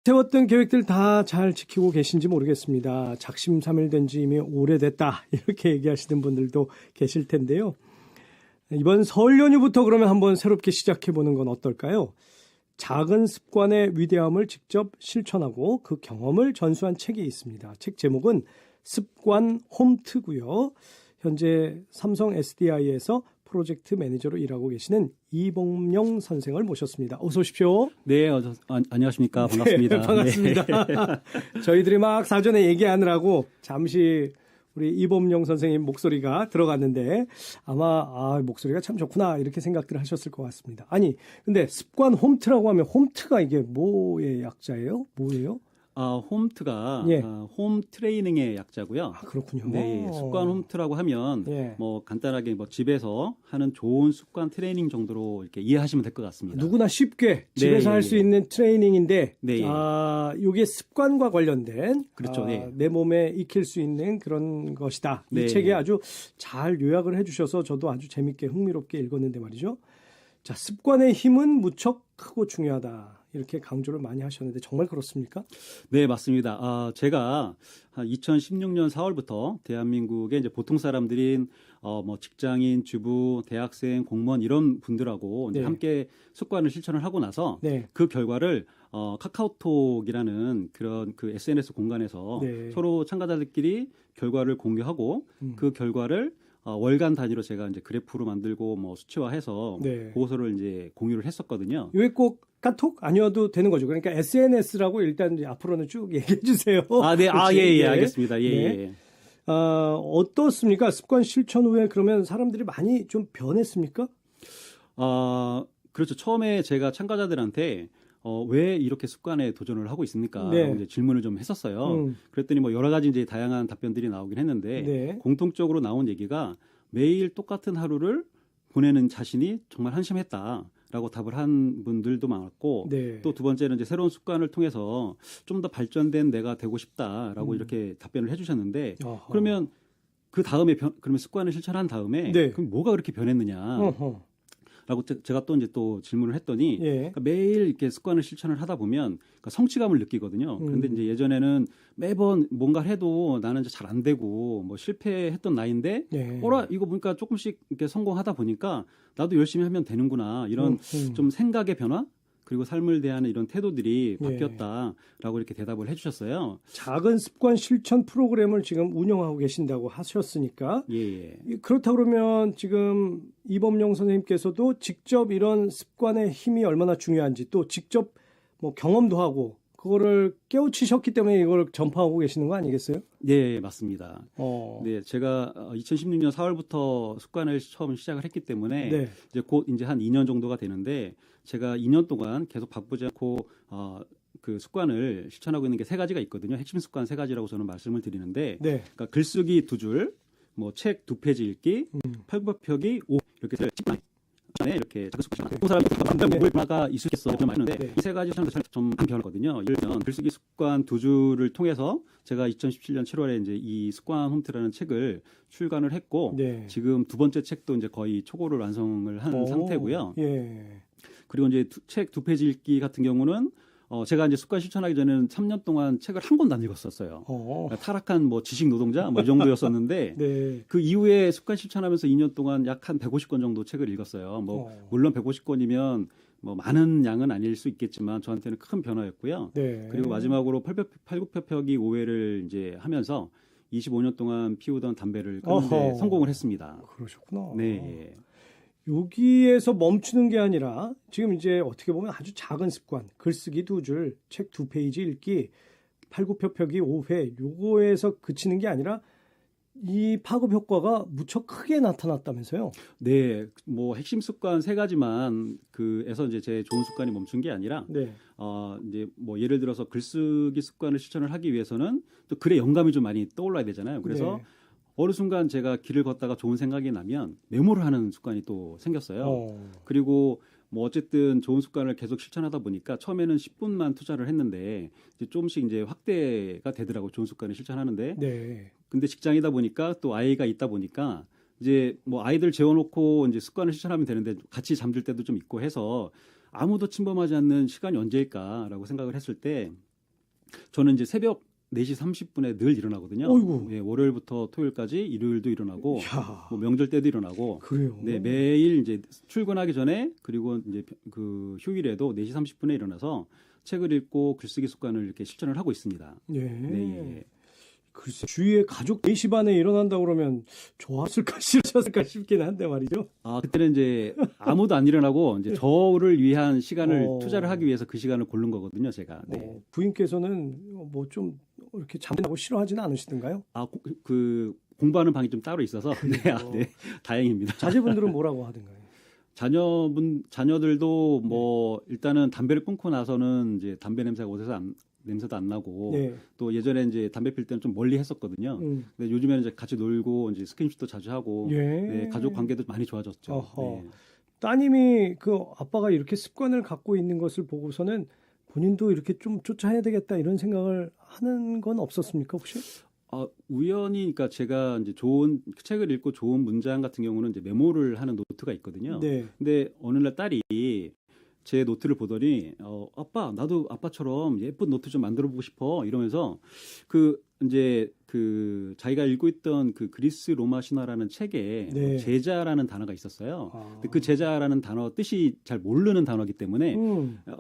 세웠던 계획들 다 잘 지키고 계신지 모르겠습니다. 작심삼일된 지 이미 오래됐다 이렇게 얘기하시는 분들도 계실 텐데요. 이번 설 연휴부터 그러면 한번 새롭게 시작해보는 건 어떨까요? 작은 습관의 위대함을 직접 실천하고 그 경험을 전수한 책이 있습니다. 책 제목은 습관 홈트고요. 현재 삼성 SDI에서 프로젝트 매니저로 일하고 계시는 이범용 선생을 모셨습니다. 어서 오십시오. 네, 안녕하십니까. 반갑습니다. 네, 반갑습니다. 네. 저희들이 막 사전에 얘기하느라고 잠시 우리 이범용 선생님 목소리가 들어갔는데 아마 목소리가 참 좋구나 이렇게 생각들 하셨을 것 같습니다. 아니 근데 습관 홈트라고 하면 홈트가 이게 뭐의 약자예요? 뭐예요? 홈트가 예. 홈 트레이닝의 약자고요. 그렇군요. 네, 습관 홈트라고 하면 예. 뭐 간단하게 뭐 집에서 하는 좋은 습관 트레이닝 정도로 이렇게 이해하시면 될 것 같습니다. 누구나 쉽게 집에서 할 수 있는 트레이닝인데 네, 이게 습관과 관련된 그렇죠. 네. 내 몸에 익힐 수 있는 그런 것이다. 이 네. 책에 아주 잘 요약을 해주셔서 저도 아주 재밌게 흥미롭게 읽었는데 말이죠. 자, 습관의 힘은 무척 크고 중요하다. 이렇게 강조를 많이 하셨는데 정말 그렇습니까? 네, 맞습니다. 제가 2016년 4월부터 대한민국의 이제 보통 사람들인 뭐 직장인, 주부, 대학생, 공무원 이런 분들하고 이제 네. 함께 습관을 실천을 하고 나서 네. 그 결과를 카카오톡이라는 그런 그 SNS 공간에서 네. 서로 참가자들끼리 결과를 공유하고 그 결과를 월간 단위로 제가 이제 그래프로 만들고 뭐 수치화해서 네. 보고서를 이제 공유를 했었거든요. 이게 꼭 카톡 아니어도 되는 거죠. 그러니까 SNS라고 일단 이제 앞으로는 쭉 얘기해 주세요. 네. 그렇지? 예, 알겠습니다. 예, 네. 예. 어떻습니까? 습관 실천 후에 그러면 사람들이 많이 좀 변했습니까? 그렇죠. 처음에 제가 참가자들한테 왜 이렇게 습관에 도전을 하고 있습니까? 네. 라고 이제 질문을 좀 했었어요. 그랬더니 뭐 여러 가지 이제 다양한 답변들이 나오긴 했는데 네. 공통적으로 나온 얘기가 매일 똑같은 하루를 보내는 자신이 정말 한심했다라고 답을 한 분들도 많았고 네. 또 두 번째는 이제 새로운 습관을 통해서 좀 더 발전된 내가 되고 싶다라고 이렇게 답변을 해주셨는데 어허. 그러면 그 다음에 그러면 습관을 실천한 다음에 네. 그럼 뭐가 그렇게 변했느냐? 어허. 라고 제가 또 이제 또 질문을 했더니 예. 그러니까 매일 이렇게 습관을 실천을 하다 보면 그러니까 성취감을 느끼거든요. 그런데 이제 예전에는 매번 뭔가를 해도 나는 이제 잘 안 되고 뭐 실패했던 나이인데 네. 이거 보니까 조금씩 이렇게 성공하다 보니까 나도 열심히 하면 되는구나 이런 좀 생각의 변화 그리고 삶을 대하는 이런 태도들이 바뀌었다라고 이렇게 대답을 해주셨어요. 작은 습관 실천 프로그램을 지금 운영하고 계신다고 하셨으니까 예. 그렇다 그러면 지금 이범용 선생님께서도 직접 이런 습관의 힘이 얼마나 중요한지 또 직접 뭐 경험도 하고 그거를 깨우치셨기 때문에 이걸 전파하고 계시는 거 아니겠어요? 네, 맞습니다. 네, 제가 2016년 4월부터 습관을 처음 시작을 했기 때문에 네. 이제 곧 이제 한 2년 정도가 되는데 제가 2년 동안 계속 바쁘지 않고 그 습관을 실천하고 있는 게 세 가지가 있거든요. 핵심 습관 세 가지라고 저는 말씀을 드리는데, 네. 그러니까 글쓰기 2줄, 뭐 책 2페이지 읽기, 팔굽혀펴기 5 이렇게 이렇게 작은 습관. 그 사람이 만든 문화가 있으겠어 좀 많은데 이 세 가지 좀 변하거든요. 예를 들면 글쓰기 습관 2줄을 통해서 제가 2017년 7월에 이제 이 습관 홈트라는 책을 출간을 했고 네. 지금 두 번째 책도 이제 거의 초고를 완성을 한 상태고요. 예. 그리고 이제 책 2페이지 읽기 같은 경우는 제가 이제 습관 실천하기 전에는 3년 동안 책을 한 권도 안 읽었었어요. 그러니까 타락한 뭐 지식 노동자 뭐 이 정도였었는데 네. 그 이후에 습관 실천하면서 2년 동안 약 한 150권 정도 책을 읽었어요. 뭐 물론 150권이면 뭐 많은 양은 아닐 수 있겠지만 저한테는 큰 변화였고요. 네. 그리고 마지막으로 팔굽혀펴기 5회를 이제 하면서 25년 동안 피우던 담배를 끊는데 성공을 했습니다. 그러셨구나. 네. 여기에서 멈추는 게 아니라 지금 이제 어떻게 보면 아주 작은 습관, 글쓰기 2줄, 책 2페이지 읽기, 팔굽혀펴기 5회 요거에서 그치는 게 아니라 이 파급 효과가 무척 크게 나타났다면서요? 네, 뭐 핵심 습관 세 가지만 그에서 이제 제 좋은 습관이 멈춘 게 아니라 네. 이제 뭐 예를 들어서 글쓰기 습관을 실천을 하기 위해서는 또 글에 영감이 좀 많이 떠올라야 되잖아요. 그래서 네. 어느 순간 제가 길을 걷다가 좋은 생각이 나면 메모를 하는 습관이 또 생겼어요. 그리고 뭐 어쨌든 좋은 습관을 계속 실천하다 보니까 처음에는 10분만 투자를 했는데 이제 조금씩 이제 확대가 되더라고요. 좋은 습관을 실천하는데. 네. 근데 직장이다 보니까 또 아이가 있다 보니까 이제 뭐 아이들 재워놓고 이제 습관을 실천하면 되는데 같이 잠들 때도 좀 있고 해서 아무도 침범하지 않는 시간이 언제일까라고 생각을 했을 때 저는 이제 새벽 4시 30분에 늘 일어나거든요. 어이구. 예, 월요일부터 토요일까지 일요일도 일어나고 이야, 뭐 명절 때도 일어나고 그래요. 네, 매일 이제 출근하기 전에 그리고 이제 그 휴일에도 4시 30분에 일어나서 책을 읽고 글쓰기 습관을 이렇게 실천을 하고 있습니다. 예. 네, 예. 글쎄, 주위에 가족 4시 반에 일어난다 그러면 좋았을까 싫었을까 싶긴 한데 말이죠. 아, 그때는 이제 아무도 안 일어나고 이제 저를 위한 시간을 어. 투자를 하기 위해서 그 시간을 고른 거거든요, 제가. 네. 부인께서는 뭐 좀 이렇게 잠자고 싫어하지는 않으시던가요? 아, 그 공부하는 방이 좀 따로 있어서 네, 아, 네. 다행입니다. 자제분들은 뭐라고 하던가요? 자녀들도 뭐 일단은 담배를 끊고 나서는 이제 담배 냄새가 어디서 냄새도 안 나고 네. 또 예전에 이제 담배 필 때는 좀 멀리 했었거든요. 근데 요즘에는 이제 같이 놀고 이제 스킨십도 자주 하고 예. 네, 가족 관계도 많이 좋아졌죠. 어허. 네. 따님이 그 아빠가 이렇게 습관을 갖고 있는 것을 보고서는 본인도 이렇게 좀 쫓아야 되겠다 이런 생각을 하는 건 없었습니까 혹시? 아, 우연히 그러니까 제가 이제 좋은 책을 읽고 좋은 문장 같은 경우는 이제 메모를 하는 노트가 있거든요. 네. 근데 어느 날 딸이 제 노트를 보더니 아빠 나도 아빠처럼 예쁜 노트 좀 만들어 보고 싶어 이러면서 그 이제 그 자기가 읽고 있던 그 그리스 로마 신화라는 책에 네. 제자라는 단어가 있었어요. 아. 근데 그 제자라는 단어 뜻이 잘 모르는 단어이기 때문에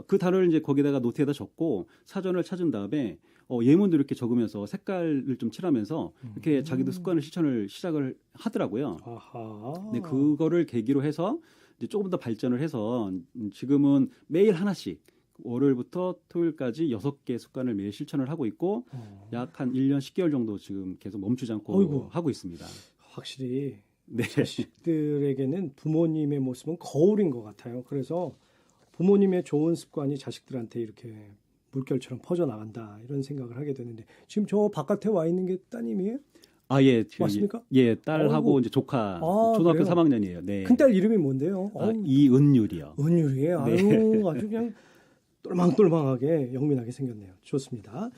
그 단어를 이제 거기다가 노트에다 적고 사전을 찾은 다음에 예문도 이렇게 적으면서 색깔을 좀 칠하면서 이렇게 자기도 습관을 실천을 시작을 하더라고요. 아하. 네, 그거를 계기로 해서 이제 조금 더 발전을 해서 지금은 매일 하나씩 월요일부터 토요일까지 6개 습관을 매일 실천을 하고 있고 약 한 1년 10개월 정도 지금 계속 멈추지 않고 어이구. 하고 있습니다. 확실히 네. 자식들에게는 부모님의 모습은 거울인 것 같아요. 그래서 부모님의 좋은 습관이 자식들한테 이렇게 물결처럼 퍼져나간다 이런 생각을 하게 되는데 지금 저 바깥에 와 있는 게 따님이에요? 아, 예. 맞습니까? 예, 딸하고 어이구. 이제 조카 아, 초등학교 그래요? 3학년이에요. 네. 큰딸 이름이 뭔데요? 아, 이은율이요. 은율이에요. 아유, 네. 아주 그냥 똘망똘망하게 영민하게 생겼네요. 좋습니다.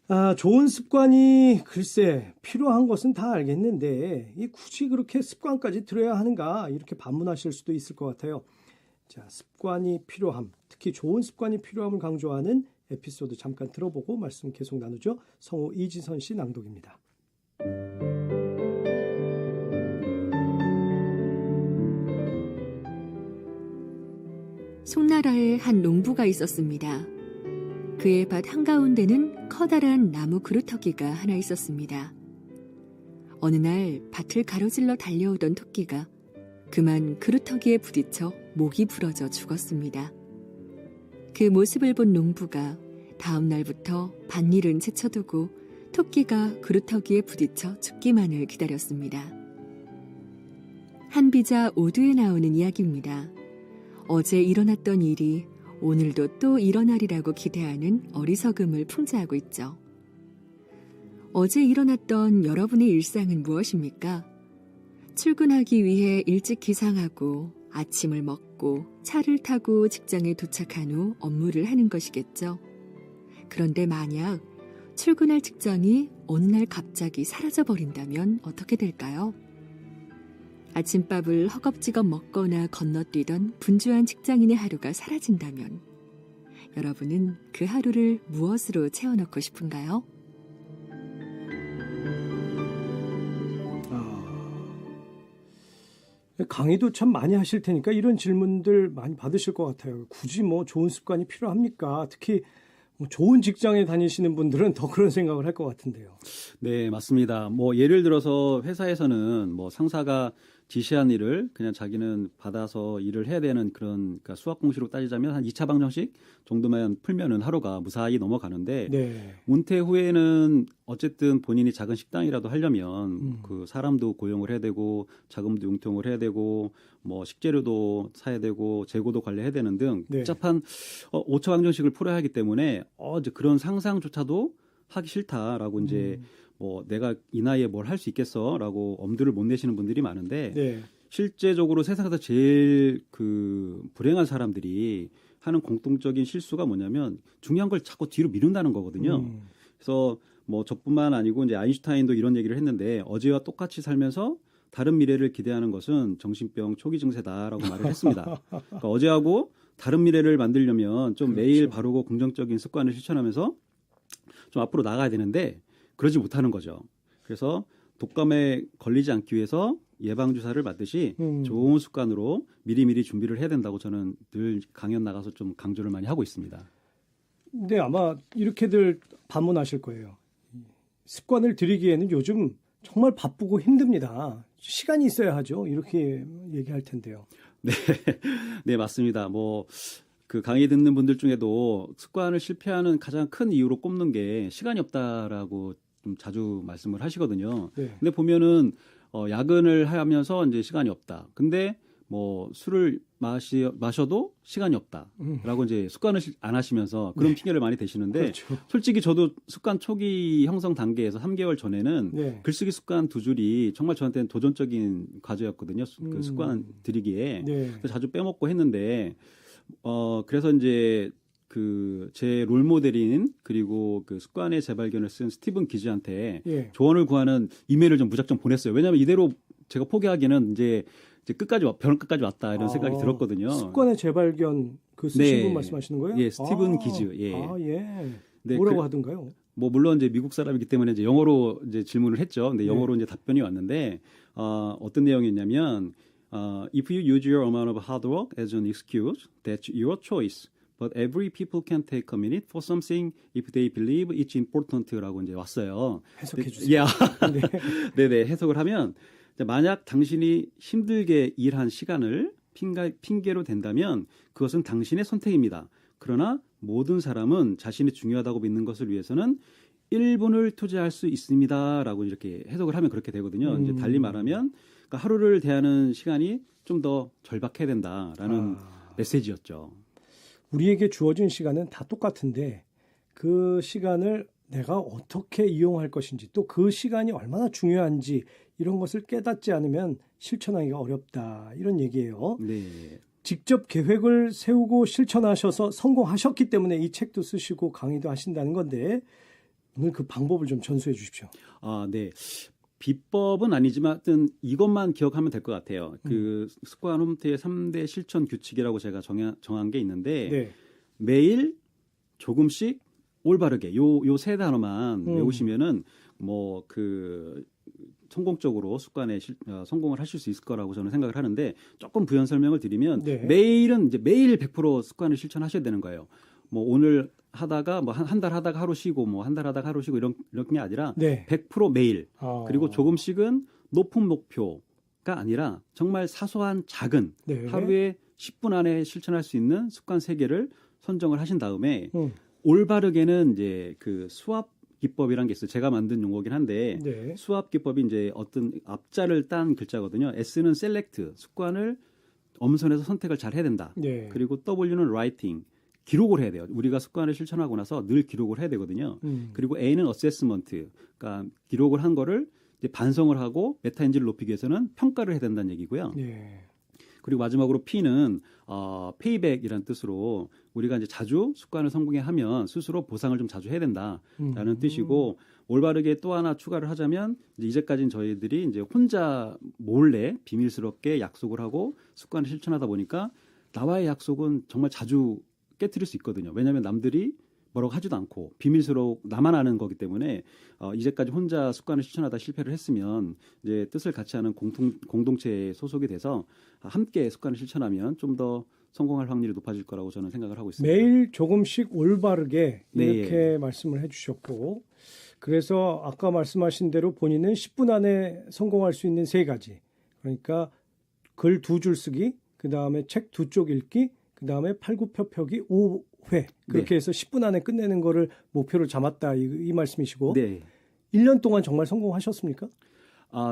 아, 좋은 습관이 글쎄 필요한 것은 다 알겠는데 이 굳이 그렇게 습관까지 들여야 하는가 이렇게 반문하실 수도 있을 것 같아요. 자, 습관이 필요함, 특히 좋은 습관이 필요함을 강조하는 에피소드 잠깐 들어보고 말씀 계속 나누죠. 성우 이지선 씨 낭독입니다. 송나라에 한 농부가 있었습니다. 그의 밭 한가운데는 커다란 나무 그루터기가 하나 있었습니다. 어느 날 밭을 가로질러 달려오던 토끼가 그만 그루터기에 부딪혀 목이 부러져 죽었습니다. 그 모습을 본 농부가 다음 날부터 밭일은 제쳐두고 토끼가 그루터기에 부딪혀 죽기만을 기다렸습니다. 한비자 오두에 나오는 이야기입니다. 어제 일어났던 일이 오늘도 또 일어나리라고 기대하는 어리석음을 풍자하고 있죠. 어제 일어났던 여러분의 일상은 무엇입니까? 출근하기 위해 일찍 기상하고 아침을 먹고 차를 타고 직장에 도착한 후 업무를 하는 것이겠죠. 그런데 만약 출근할 직장이 어느 날 갑자기 사라져버린다면 어떻게 될까요? 아침밥을 허겁지겁 먹거나 건너뛰던 분주한 직장인의 하루가 사라진다면 여러분은 그 하루를 무엇으로 채워넣고 싶은가요? 강의도 참 많이 하실 테니까 이런 질문들 많이 받으실 것 같아요. 굳이 뭐 좋은 습관이 필요합니까? 특히 뭐 좋은 직장에 다니시는 분들은 더 그런 생각을 할 것 같은데요. 네, 맞습니다. 뭐 예를 들어서 회사에서는 뭐 상사가 지시한 일을 그냥 자기는 받아서 일을 해야 되는 그런 그러니까 수학 공식으로 따지자면 한 2차 방정식 정도만 풀면은 하루가 무사히 넘어가는데 네. 은퇴 후에는 어쨌든 본인이 작은 식당이라도 하려면 그 사람도 고용을 해야 되고 자금도 융통을 해야 되고 뭐 식재료도 사야 되고 재고도 관리해야 되는 등 네. 복잡한 5차 방정식을 풀어야 하기 때문에 이제 그런 상상조차도 하기 싫다라고 이제 뭐 내가 이 나이에 뭘 할 수 있겠어라고 엄두를 못 내시는 분들이 많은데 네. 실제적으로 세상에서 제일 그 불행한 사람들이 하는 공통적인 실수가 뭐냐면 중요한 걸 자꾸 뒤로 미룬다는 거거든요. 그래서 뭐 저뿐만 아니고 이제 아인슈타인도 이런 얘기를 했는데 어제와 똑같이 살면서 다른 미래를 기대하는 것은 정신병 초기 증세다라고 말을 했습니다. 그러니까 어제하고 다른 미래를 만들려면 좀 그렇죠. 매일 바르고 긍정적인 습관을 실천하면서 좀 앞으로 나가야 되는데 그러지 못하는 거죠. 그래서 독감에 걸리지 않기 위해서 예방주사를 맞듯이 좋은 습관으로 미리미리 준비를 해야 된다고 저는 늘 강연 나가서 좀 강조를 많이 하고 있습니다. 근데 아마 이렇게들 반문하실 거예요. 습관을 들이기에는 요즘 정말 바쁘고 힘듭니다. 시간이 있어야 하죠. 이렇게 얘기할 텐데요. 네, 네 맞습니다. 뭐 그 강의 듣는 분들 중에도 습관을 실패하는 가장 큰 이유로 꼽는 게 시간이 없다라고 좀 자주 말씀을 하시거든요. 네. 근데 보면은 야근을 하면서 이제 시간이 없다. 근데 뭐 술을 마셔도 시간이 없다라고 이제 습관을 안 하시면서 그런 핑계를 많이 대시는데 그렇죠. 솔직히 저도 습관 초기 형성 단계에서 3개월 전에는 네. 글쓰기 습관 2줄이 정말 저한테는 도전적인 과제였거든요. 그 습관 들이기에 네. 그래서 자주 빼먹고 했는데 그래서 이제 그 제 롤모델인 그리고 그 습관의 재발견을 쓴 스티븐 기즈한테 예. 조언을 구하는 이메일을 좀 무작정 보냈어요. 왜냐하면 이대로 제가 포기하기는 이제 끝까지 벼랑 끝까지 왔다 이런 생각이 들었거든요. 습관의 재발견 그 쓰신 네. 분 말씀하시는 거예요? 예, 스티븐 기즈. 예. 예. 네, 뭐라고 하던가요? 뭐 물론 이제 미국 사람이기 때문에 이제 영어로 이제 질문을 했죠. 근데 영어로 이제 답변이 왔는데 어떤 내용이었냐면 if you use your amount of hard work as an excuse, that's your choice. But every people can take a minute for something if they believe it's important라고 이제 왔어요. 해석해 주세요. 네. 네네 해석을 하면 만약 당신이 힘들게 일한 시간을 핑계로 댄다면 그것은 당신의 선택입니다. 그러나 모든 사람은 자신이 중요하다고 믿는 것을 위해서는 1분을 투자할 수 있습니다라고 이렇게 해석을 하면 그렇게 되거든요. 이제 달리 말하면 그러니까 하루를 대하는 시간이 좀 더 절박해야 된다라는 메시지였죠. 우리에게 주어진 시간은 다 똑같은데 그 시간을 내가 어떻게 이용할 것인지 또 그 시간이 얼마나 중요한지 이런 것을 깨닫지 않으면 실천하기가 어렵다 이런 얘기예요. 네. 직접 계획을 세우고 실천하셔서 성공하셨기 때문에 이 책도 쓰시고 강의도 하신다는 건데 오늘 그 방법을 좀 전수해 주십시오. 네. 비법은 아니지만 하여튼 이것만 기억하면 될 것 같아요. 그 습관 홈트의 3대 실천 규칙이라고 제가 정한 게 있는데 네. 매일 조금씩 올바르게 요 세 단어만 외우시면은 뭐 그 성공적으로 습관에 성공을 하실 수 있을 거라고 저는 생각을 하는데 조금 부연 설명을 드리면 네. 매일은 이제 매일 100% 습관을 실천하셔야 되는 거예요. 뭐 오늘 하다가 뭐 한 달 하다가 하루 쉬고 뭐 한 달 하다가 하루 쉬고 이런 게 아니라 네. 100% 매일 그리고 조금씩은 높은 목표가 아니라 정말 사소한 작은 네. 하루에 10분 안에 실천할 수 있는 습관 3개를 선정을 하신 다음에 올바르게는 이제 그 수합 기법이라는 게 있어요. 제가 만든 용어긴 한데 네. 수합 기법이 이제 어떤 앞자를 딴 글자거든요. S는 select 습관을 엄선해서 선택을 잘 해야 된다. 네. 그리고 W는 writing 기록을 해야 돼요. 우리가 습관을 실천하고 나서 늘 기록을 해야 되거든요. 그리고 A는 assessment, 그러니까 기록을 한 거를 이제 반성을 하고 메타인지를 높이기 위해서는 평가를 해야 된다는 얘기고요. 네. 그리고 마지막으로 P는 페이백이라는 뜻으로 우리가 이제 자주 습관을 성공해 하면 스스로 보상을 좀 자주 해야 된다라는 뜻이고 올바르게 또 하나 추가를 하자면 이제까지는 저희들이 이제 혼자 몰래 비밀스럽게 약속을 하고 습관을 실천하다 보니까 나와의 약속은 정말 자주 깨트릴 수 있거든요. 왜냐하면 남들이 뭐라고 하지도 않고 비밀스러워 나만 아는 거기 때문에 이제까지 혼자 습관을 실천하다 실패를 했으면 이제 뜻을 같이 하는 공동체에 소속이 돼서 함께 습관을 실천하면 좀 더 성공할 확률이 높아질 거라고 저는 생각을 하고 있습니다. 매일 조금씩 올바르게 이렇게 네. 말씀을 해주셨고 그래서 아까 말씀하신 대로 본인은 10분 안에 성공할 수 있는 3가지 그러니까 글 2줄 쓰기 그 다음에 책 2쪽 읽기 그 다음에 팔굽혀펴기 5회 그렇게 네. 해서 10분 안에 끝내는 거를 목표로 잡았다 이 말씀이시고 네. 1년 동안 정말 성공하셨습니까?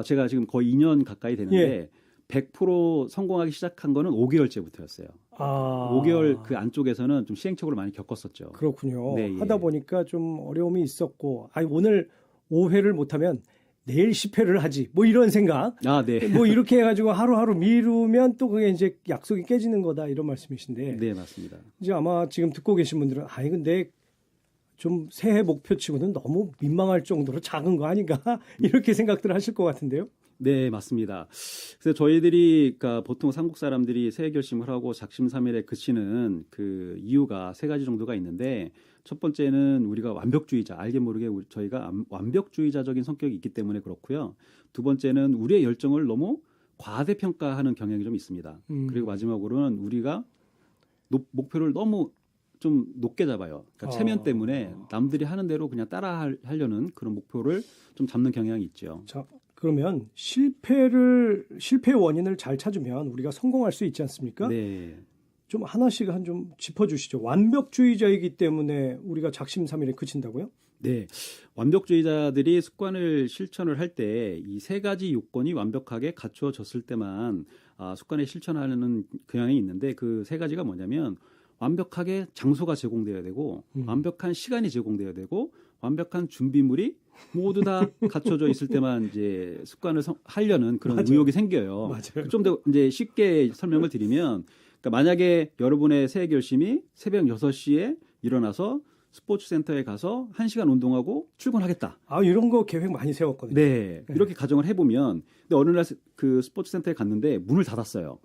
제가 지금 거의 2년 가까이 되는데 100% 성공하기 시작한 거는 5개월째부터였어요. 5개월 그 안쪽에서는 좀 시행착오를 많이 겪었었죠. 그렇군요. 네, 예. 하다 보니까 좀 어려움이 있었고 오늘 5회를 못하면 내일 10회를 하지 뭐 이런 생각 네. 뭐 이렇게 해가지고 하루하루 미루면 또 그게 이제 약속이 깨지는 거다 이런 말씀이신데 네, 맞습니다. 이제 아마 지금 듣고 계신 분들은 근데 좀 새해 목표치고는 너무 민망할 정도로 작은 거 아닌가 이렇게 생각들 하실 것 같은데요. 네, 맞습니다. 그래서 저희들이 그러니까 보통 한국 사람들이 새해 결심을 하고 작심삼일에 그치는 그 이유가 세 가지 정도가 있는데 첫 번째는 우리가 완벽주의자, 알게 모르게 저희가 완벽주의자적인 성격이 있기 때문에 그렇고요. 두 번째는 우리의 열정을 너무 과대평가하는 경향이 좀 있습니다. 그리고 마지막으로는 우리가 목표를 너무 좀 높게 잡아요. 그러니까 체면 때문에 남들이 하는 대로 그냥 따라 하려는 그런 목표를 좀 잡는 경향이 있죠. 자, 그러면 실패의 원인을 잘 찾으면 우리가 성공할 수 있지 않습니까? 네. 좀 하나씩 좀 짚어주시죠. 완벽주의자이기 때문에 우리가 작심삼일에 그친다고요? 네. 완벽주의자들이 습관을 실천을 할 때 이 세 가지 요건이 완벽하게 갖추어졌을 때만 습관을 실천하는 경향이 있는데 그 세 가지가 뭐냐면 완벽하게 장소가 제공되어야 되고 완벽한 시간이 제공되어야 되고 완벽한 준비물이 모두 다 갖춰져 있을 때만 이제 습관을 하려는 그런 맞아요. 의욕이 생겨요. 맞아요. 좀 더 이제 쉽게 설명을 드리면 그러니까 만약에 여러분의 새해 결심이 새벽 6시에 일어나서 스포츠 센터에 가서 1시간 운동하고 출근하겠다. 이런 거 계획 많이 세웠거든요. 네. 이렇게 가정을 해보면 근데 어느 날 그 스포츠 센터에 갔는데 문을 닫았어요.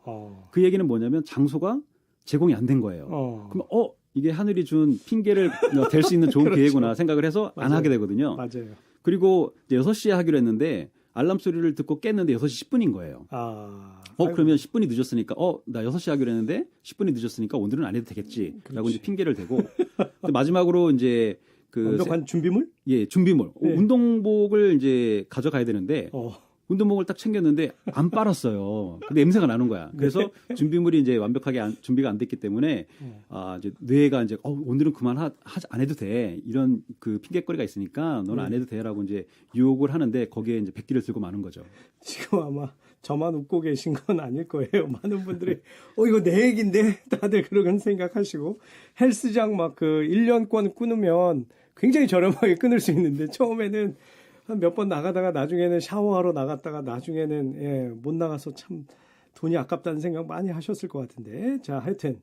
그 얘기는 뭐냐면 장소가 제공이 안 된 거예요. 그럼 이게 하늘이 준 핑계를 댈 수 있는 좋은 그렇죠. 기회구나 생각을 해서 안 맞아요. 하게 되거든요. 맞아요. 그리고 이제 6시에 하기로 했는데 알람 소리를 듣고 깼는데 6시 10분인 거예요. 아이고. 그러면 10분이 늦었으니까 나 6시 하기로 했는데 10분이 늦었으니까 오늘은 안 해도 되겠지라고 그렇지. 이제 핑계를 대고 근데 마지막으로 이제 그 완벽한 준비물? 준비물 네. 운동복을 이제 가져가야 되는데 운동복을 딱 챙겼는데 안 빨았어요. 근데 냄새가 나는 거야. 그래서 준비물이 이제 완벽하게 준비가 안 됐기 때문에 이제 뇌가 이제 오늘은 그만 안 해도 돼. 이런 그 핑계거리가 있으니까 너는 안 해도 돼라고 이제 유혹을 하는데 거기에 이제 백기를 들고 마는 거죠. 지금 아마 저만 웃고 계신 건 아닐 거예요. 많은 분들이 이거 내 얘기인데 다들 그런 생각하시고 헬스장 막 그 1년권 끊으면 굉장히 저렴하게 끊을 수 있는데 처음에는 한 몇 번 나가다가 나중에는 샤워하러 나갔다가 나중에는 못 나가서 참 돈이 아깝다는 생각 많이 하셨을 것 같은데 자 하여튼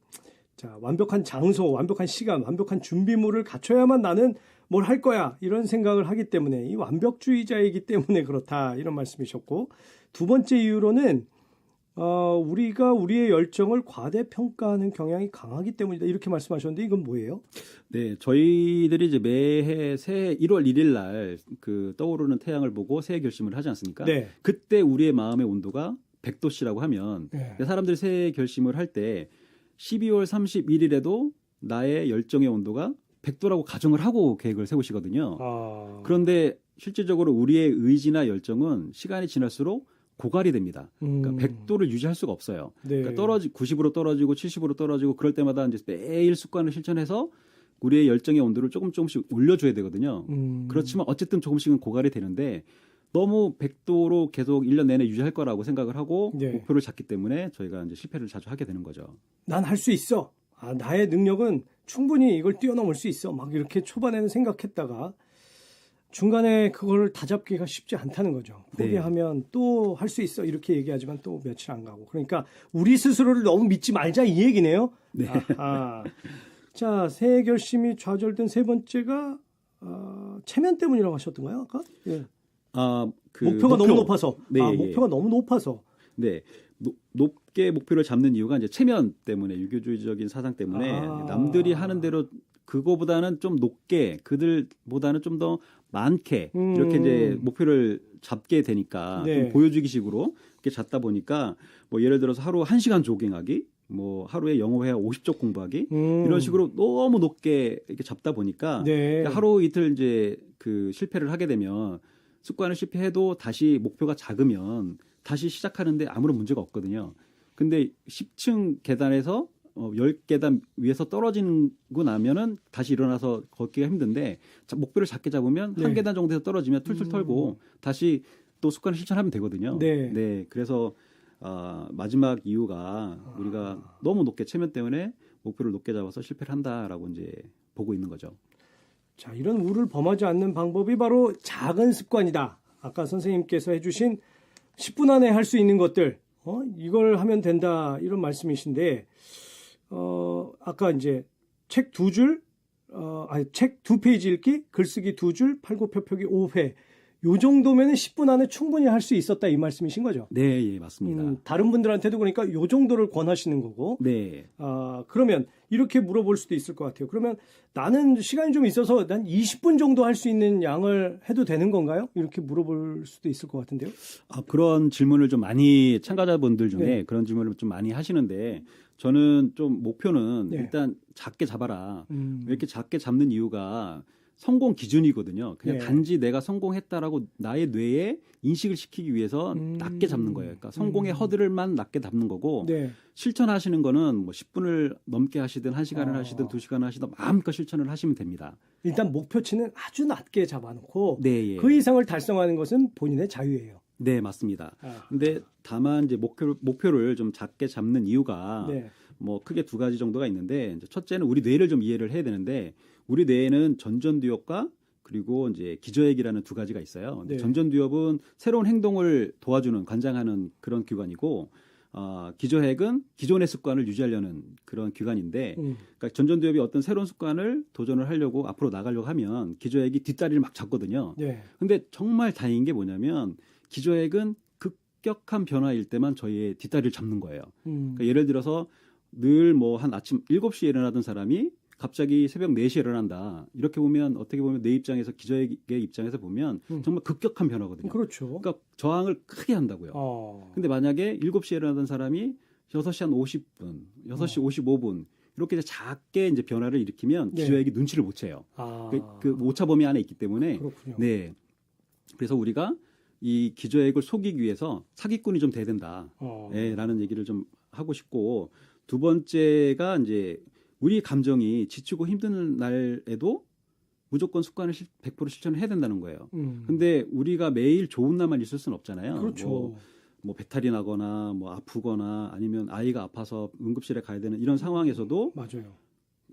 완벽한 장소, 완벽한 시간, 완벽한 준비물을 갖춰야만 나는 뭘 할 거야 이런 생각을 하기 때문에 이 완벽주의자이기 때문에 그렇다 이런 말씀이셨고 두 번째 이유로는 우리가 우리의 열정을 과대평가하는 경향이 강하기 때문이다 이렇게 말씀하셨는데 이건 뭐예요? 네, 저희들이 이제 매해 새해 1월 1일 날 그 떠오르는 태양을 보고 새해 결심을 하지 않습니까? 네. 그때 우리의 마음의 온도가 100도씨라고 하면 네. 사람들이 새해 결심을 할 때 12월 31일에도 나의 열정의 온도가 100도라고 가정을 하고 계획을 세우시거든요. 그런데 실질적으로 우리의 의지나 열정은 시간이 지날수록 고갈이 됩니다. 그러니까 100도를 유지할 수가 없어요. 네. 그러니까 90으로 떨어지고 70으로 떨어지고 그럴 때마다 이제 매일 습관을 실천해서 우리의 열정의 온도를 조금씩 올려줘야 되거든요. 그렇지만 어쨌든 조금씩은 고갈이 되는데 너무 100도로 계속 1년 내내 유지할 거라고 생각을 하고 네. 목표를 잡기 때문에 저희가 이제 실패를 자주 하게 되는 거죠. 난 할 수 있어. 나의 능력은 충분히 이걸 뛰어넘을 수 있어. 막 이렇게 초반에는 생각했다가 중간에 그걸 다잡기가 쉽지 않다는 거죠. 포기하면 또 할 수 있어 이렇게 얘기하지만 또 며칠 안 가고. 그러니까 우리 스스로를 너무 믿지 말자 이 얘기네요. 네. 자, 새해 결심이 좌절된 세 번째가 체면 때문이라고 하셨던가요? 아까? 예. 목표가 너무 높아서. 네, 목표가 너무 높아서. 네. 높게 목표를 잡는 이유가 이제 체면 때문에 유교주의적인 사상 때문에 남들이 하는 대로 그거보다는 좀 높게 그들보다는 좀 더 많게 이렇게 이제 목표를 잡게 되니까 좀 보여주기식으로 이렇게 잡다 보니까 뭐 예를 들어서 하루 1시간 조깅하기 뭐 하루에 영어 회화 50쪽 공부하기 이런 식으로 너무 높게 이렇게 잡다 보니까 하루 이틀 이제 그 실패를 하게 되면 습관을 실패해도 다시 목표가 작으면 다시 시작하는데 아무런 문제가 없거든요. 근데 10층 계단에서 10계단 위에서 떨어지고 나면은 다시 일어나서 걷기가 힘든데 목표를 작게 잡으면 한 계단 정도에서 떨어지면 툴툴 털고 다시 또 습관을 실천하면 되거든요. 네. 그래서 마지막 이유가 우리가 너무 높게 체면 때문에 목표를 높게 잡아서 실패를 한다라고 이제 보고 있는 거죠. 자, 이런 우를 범하지 않는 방법이 바로 작은 습관이다. 아까 선생님께서 해주신 10분 안에 할 수 있는 것들, 이걸 하면 된다 이런 말씀이신데, 아까 이제 책 2줄, 책 2페이지 읽기, 글쓰기 2줄, 팔굽혀펴기 5회. 요 정도면 10분 안에 충분히 할 수 있었다 이 말씀이신 거죠? 네, 예, 맞습니다. 다른 분들한테도 그러니까 요 정도를 권하시는 거고. 네. 그러면 이렇게 물어볼 수도 있을 것 같아요. 그러면 나는 시간이 좀 있어서 난 20분 정도 할 수 있는 양을 해도 되는 건가요? 이렇게 물어볼 수도 있을 것 같은데요. 그런 질문을 좀 많이 참가자분들 중에 네. 그런 질문을 좀 많이 하시는데 저는 좀 목표는 네. 일단 작게 잡아라. 이렇게 작게 잡는 이유가 성공 기준이거든요. 그냥 네. 단지 내가 성공했다라고 나의 뇌에 인식을 시키기 위해서 낮게 잡는 거예요. 그러니까 성공의 허들을만 낮게 잡는 거고 네. 실천하시는 거는 뭐 10분을 넘게 하시든 1시간을 하시든 2시간을 하시든 마음껏 실천을 하시면 됩니다. 일단 목표치는 아주 낮게 잡아놓고 네, 예. 그 이상을 달성하는 것은 본인의 자유예요. 네, 맞습니다. 근데 다만 이제 목표를 좀 작게 잡는 이유가 네. 뭐 크게 두 가지 정도가 있는데 이제 첫째는 우리 뇌를 좀 이해를 해야 되는데 우리 뇌에는 전전두엽과 그리고 이제 기저핵이라는 두 가지가 있어요. 네. 전전두엽은 새로운 행동을 도와주는 관장하는 그런 기관이고 기저핵은 기존의 습관을 유지하려는 그런 기관인데 그러니까 전전두엽이 어떤 새로운 습관을 도전을 하려고 앞으로 나가려고 하면 기저핵이 뒷다리를 막 잡거든요. 네. 근데 정말 다행인 게 뭐냐면 기저핵은 급격한 변화일 때만 저희의 뒷다리를 잡는 거예요. 그러니까 예를 들어서 늘 뭐 한 아침 7시에 일어나던 사람이 갑자기 새벽 4시에 일어난다. 이렇게 보면 어떻게 보면 내 입장에서 기저핵의 입장에서 보면 정말 급격한 변화거든요. 그렇죠. 그러니까 저항을 크게 한다고요. 근데 만약에 7시에 일어나던 사람이 6시 한 50분, 6시 55분 이렇게 이제 작게 이제 변화를 일으키면 네. 기저핵이 눈치를 못 채요. 그 오차 범위 안에 있기 때문에 그렇군요. 네. 그래서 우리가 이 기저핵을 속이기 위해서 사기꾼이 좀 돼야 된다. 라는 얘기를 좀 하고 싶고 두 번째가 이제 우리 감정이 지치고 힘든 날에도 무조건 습관을 100% 실천을 해야 된다는 거예요. 근데 우리가 매일 좋은 날만 있을 수는 없잖아요. 그렇죠. 뭐 배탈이 나거나 뭐 아프거나 아니면 아이가 아파서 응급실에 가야 되는 이런 상황에서도 맞아요.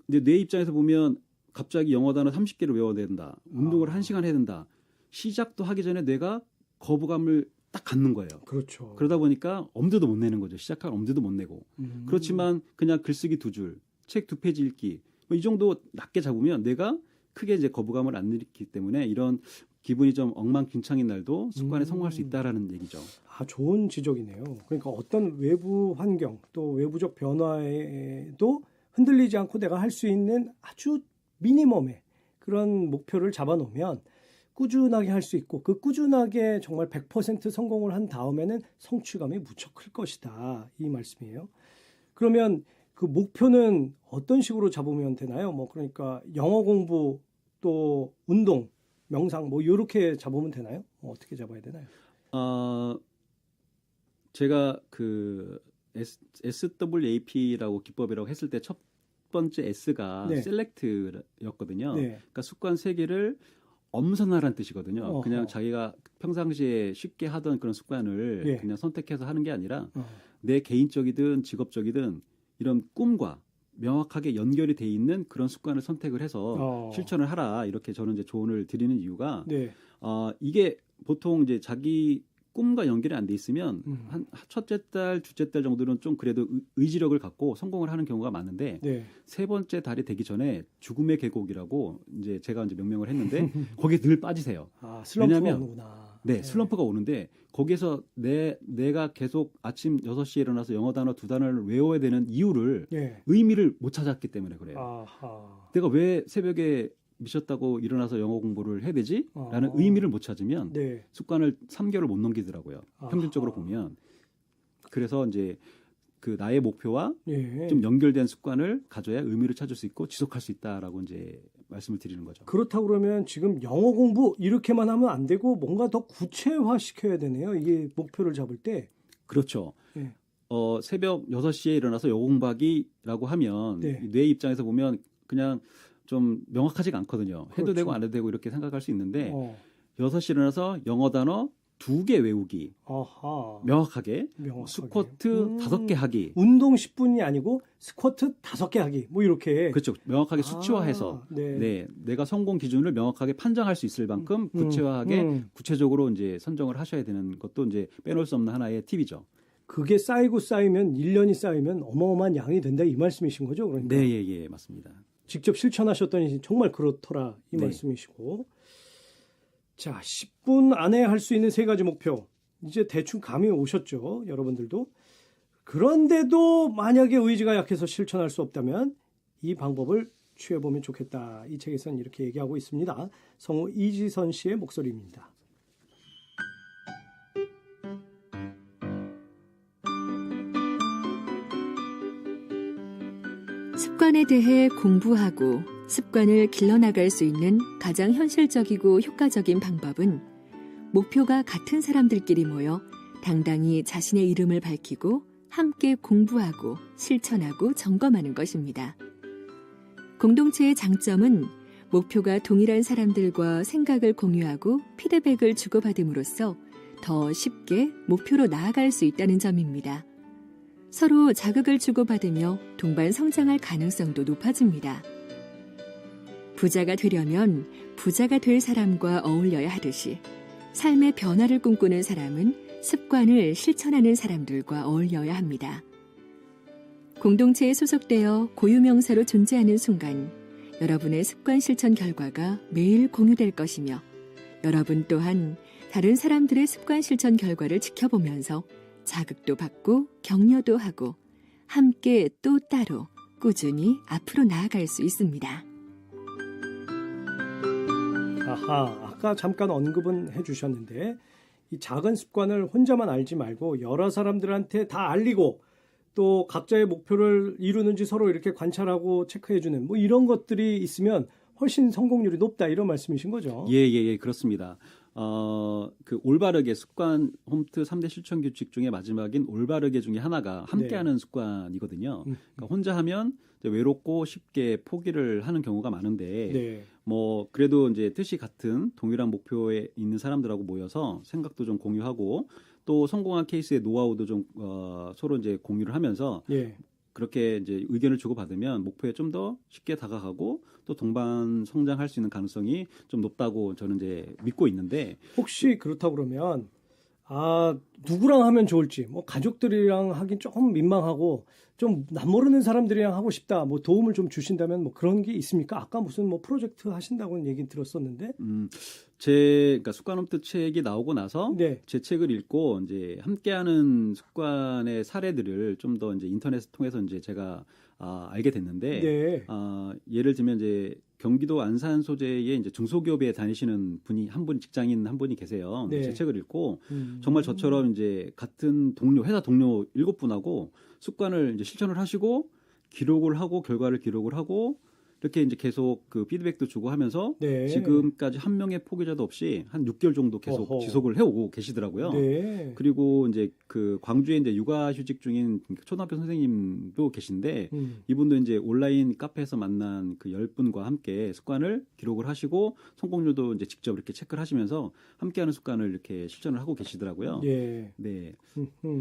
근데 내 입장에서 보면 갑자기 영어 단어 30개를 외워야 된다. 운동을 1시간 해야 된다. 시작도 하기 전에 뇌가 거부감을 딱 갖는 거예요. 그렇죠. 그러다 보니까 엄두도 못 내는 거죠. 시작할 엄두도 못 내고. 그렇지만 그냥 글쓰기 2줄, 책 2페이지 읽기 뭐 이 정도 낮게 잡으면 내가 크게 이제 거부감을 안 일으키기 때문에 이런 기분이 좀 엉망진창인 날도 습관에 성공할 수 있다라는 얘기죠. 좋은 지적이네요. 그러니까 어떤 외부 환경 또 외부적 변화에도 흔들리지 않고 내가 할 수 있는 아주 미니멈의 그런 목표를 잡아놓으면 꾸준하게 할 수 있고 그 꾸준하게 정말 100% 성공을 한 다음에는 성취감이 무척 클 것이다. 이 말씀이에요. 그러면 그 목표는 어떤 식으로 잡으면 되나요? 뭐 그러니까 영어 공부 또 운동, 명상 뭐 이렇게 잡으면 되나요? 어떻게 잡아야 되나요? 제가 그 SWAP라고 기법이라고 했을 때 첫 번째 S가 네. 셀렉트였거든요. 네. 그러니까 습관 3개를 엄선하라는 뜻이거든요. 어허. 그냥 자기가 평상시에 쉽게 하던 그런 습관을 예. 그냥 선택해서 하는 게 아니라 내 개인적이든 직업적이든 이런 꿈과 명확하게 연결이 돼 있는 그런 습관을 선택을 해서 실천을 하라 이렇게 저는 이제 조언을 드리는 이유가 네. 이게 보통 이제 자기 꿈과 연결이 안 돼 있으면 한 첫째 달, 둘째 달 정도는 좀 그래도 의지력을 갖고 성공을 하는 경우가 많은데 네. 세 번째 달이 되기 전에 죽음의 계곡이라고 이제 제가 이제 명명을 했는데 거기에 늘 빠지세요. 슬럼프가 왜냐하면 오는구나. 네, 슬럼프가 오는데 거기에서 내가 계속 아침 6시에 일어나서 영어 단어 2단어를 외워야 되는 이유를 예. 의미를 못 찾았기 때문에 그래요. 아하. 내가 왜 새벽에 미쳤다고 일어나서 영어 공부를 해야 되지? 라는 의미를 못 찾으면 네. 습관을 3개월을 못 넘기더라고요. 평균적으로 보면. 그래서 이제 그 나의 목표와 예. 좀 연결된 습관을 가져야 의미를 찾을 수 있고 지속할 수 있다라고 이제 말씀을 드리는 거죠. 그렇다고 그러면 지금 영어 공부 이렇게만 하면 안 되고 뭔가 더 구체화 시켜야 되네요. 이게 목표를 잡을 때. 그렇죠. 예. 새벽 6시에 일어나서 영어 공부하기라고 하면 네. 뇌 입장에서 보면 그냥 좀 명확하지가 않거든요. 해도 그렇죠. 되고 안 해도 되고 이렇게 생각할 수 있는데 6시에 일어나서 영어 단어 2개 외우기. 아하. 명확하게. 명확하게. 스쿼트 5개 하기. 운동 10분이 아니고 스쿼트 5개 하기. 뭐 이렇게. 그렇죠. 명확하게 수치화해서 네. 내가 성공 기준을 명확하게 판정할 수 있을 만큼 구체화하게 구체적으로 이제 선정을 하셔야 되는 것도 이제 빼놓을 수 없는 하나의 팁이죠. 그게 쌓이고 쌓이면 1년이 쌓이면 어마어마한 양이 된다 이 말씀이신 거죠? 그러니까. 네, 예, 맞습니다. 직접 실천하셨더니 정말 그렇더라 이 네. 말씀이시고 자, 10분 안에 할 수 있는 세 가지 목표. 이제 대충 감이 오셨죠, 여러분들도. 그런데도 만약에 의지가 약해서 실천할 수 없다면 이 방법을 취해보면 좋겠다. 이 책에서는 이렇게 얘기하고 있습니다. 성우 이지선 씨의 목소리입니다. 습관에 대해 공부하고 습관을 길러나갈 수 있는 가장 현실적이고 효과적인 방법은 목표가 같은 사람들끼리 모여 당당히 자신의 이름을 밝히고 함께 공부하고 실천하고 점검하는 것입니다. 공동체의 장점은 목표가 동일한 사람들과 생각을 공유하고 피드백을 주고받음으로써 더 쉽게 목표로 나아갈 수 있다는 점입니다. 서로 자극을 주고받으며 동반 성장할 가능성도 높아집니다. 부자가 되려면 부자가 될 사람과 어울려야 하듯이 삶의 변화를 꿈꾸는 사람은 습관을 실천하는 사람들과 어울려야 합니다. 공동체에 소속되어 고유명사로 존재하는 순간 여러분의 습관 실천 결과가 매일 공유될 것이며 여러분 또한 다른 사람들의 습관 실천 결과를 지켜보면서 자극도 받고 격려도 하고 함께 또 따로 꾸준히 앞으로 나아갈 수 있습니다. 아까 잠깐 언급은 해주셨는데 이 작은 습관을 혼자만 알지 말고 여러 사람들한테 다 알리고 또 각자의 목표를 이루는지 서로 이렇게 관찰하고 체크해주는 뭐 이런 것들이 있으면 훨씬 성공률이 높다 이런 말씀이신 거죠? 예, 그렇습니다. 그 올바르게 습관 홈트 3대 실천 규칙 중에 마지막인 올바르게 중에 하나가 함께하는 습관이거든요. 그러니까 혼자 하면 이제 외롭고 쉽게 포기를 하는 경우가 많은데 뭐 그래도 이제 뜻이 같은 동일한 목표에 있는 사람들하고 모여서 생각도 좀 공유하고 또 성공한 케이스의 노하우도 좀 서로 이제 공유를 하면서 그렇게 이제 의견을 주고받으면 목표에 좀 더 쉽게 다가가고 또 동반 성장할 수 있는 가능성이 좀 높다고 저는 이제 믿고 있는데 혹시 그렇다 그러면 누구랑 하면 좋을지 뭐 가족들이랑 하긴 조금 민망하고 좀 남모르는 사람들이랑 하고 싶다 뭐 도움을 좀 주신다면 뭐 그런 게 있습니까? 아까 무슨 뭐 프로젝트 하신다고는 얘기 들었었는데 그러니까 습관 홈트 책이 나오고 나서 네. 제 책을 읽고 이제 함께하는 습관의 사례들을 좀 더 이제 인터넷을 통해서 이제 제가 알게 됐는데 네. 예를 들면 이제 경기도 안산 소재의 이제 중소기업에 다니시는 분이 직장인 한 분이 계세요. 네. 제 책을 읽고 정말 저처럼 이제 같은 회사 동료 7분하고 습관을 이제 실천을 하시고 기록을 하고 결과를 기록을 하고 이렇게 이제 계속 그 피드백도 주고 하면서 네. 지금까지 한 명의 포기자도 없이 한 6개월 정도 계속 지속을 해오고 계시더라고요. 네. 그리고 이제 그 광주에 이제 육아휴직 중인 초등학교 선생님도 계신데 이분도 이제 온라인 카페에서 만난 그 10분과 함께 습관을 기록을 하시고 성공률도 이제 직접 이렇게 체크를 하시면서 함께하는 습관을 이렇게 실천을 하고 계시더라고요. 네.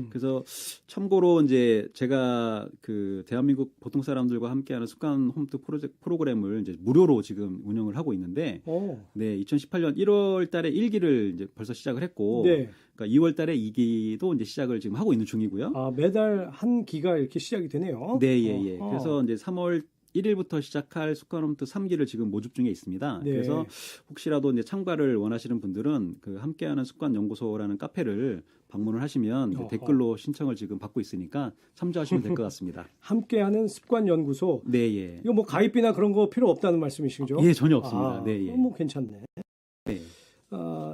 그래서 참고로 이제 제가 그 대한민국 보통 사람들과 함께하는 습관 홈트 프로그램을 이제 무료로 지금 운영을 하고 있는데, 2018년 1월달에 1기를 이제 벌써 시작을 했고, 그러니까 2월달에 2기도 이제 시작을 지금 하고 있는 중이고요. 매달 한 기가 이렇게 시작이 되네요. 네. 그래서 이제 3월 1일부터 시작할 습관 홈트 3기를 지금 모집 중에 있습니다. 네. 그래서 혹시라도 이제 참가를 원하시는 분들은 그 함께하는 습관 연구소라는 카페를 방문을 하시면 댓글로 신청을 지금 받고 있으니까 참조하시면 될 것 같습니다. 함께하는 습관 연구소. 네. 이거 뭐 가입비나 그런 거 필요 없다는 말씀이시죠? 예, 전혀 없습니다. 뭐 괜찮네. 네.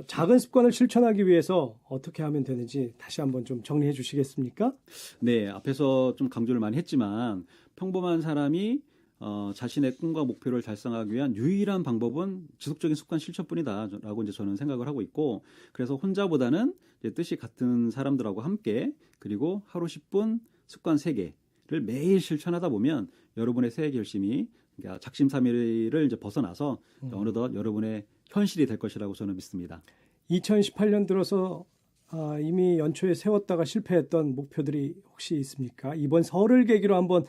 작은 습관을 실천하기 위해서 어떻게 하면 되는지 다시 한번 좀 정리해 주시겠습니까? 네, 앞에서 좀 강조를 많이 했지만 평범한 사람이 자신의 꿈과 목표를 달성하기 위한 유일한 방법은 지속적인 습관 실천뿐이다라고 이제 저는 생각을 하고 있고, 그래서 혼자보다는 이제 뜻이 같은 사람들하고 함께 그리고 하루 10분 습관 3개를 매일 실천하다 보면 여러분의 새해 결심이 그러니까 작심삼일을 이제 벗어나서 어느덧 여러분의 현실이 될 것이라고 저는 믿습니다. 2018년 들어서 이미 연초에 세웠다가 실패했던 목표들이 혹시 있습니까? 이번 설을 계기로 한번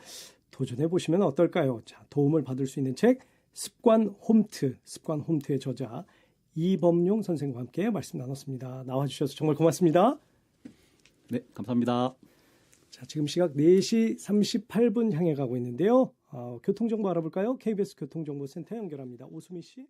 도전해 보시면 어떨까요? 자, 도움을 받을 수 있는 책 습관 홈트의 저자 이범용 선생과 함께 말씀 나눴습니다. 나와주셔서 정말 고맙습니다. 네, 감사합니다. 자, 지금 시각 4시 38분 향해 가고 있는데요. 교통정보 알아볼까요? KBS 교통정보센터 연결합니다. 오수미 씨.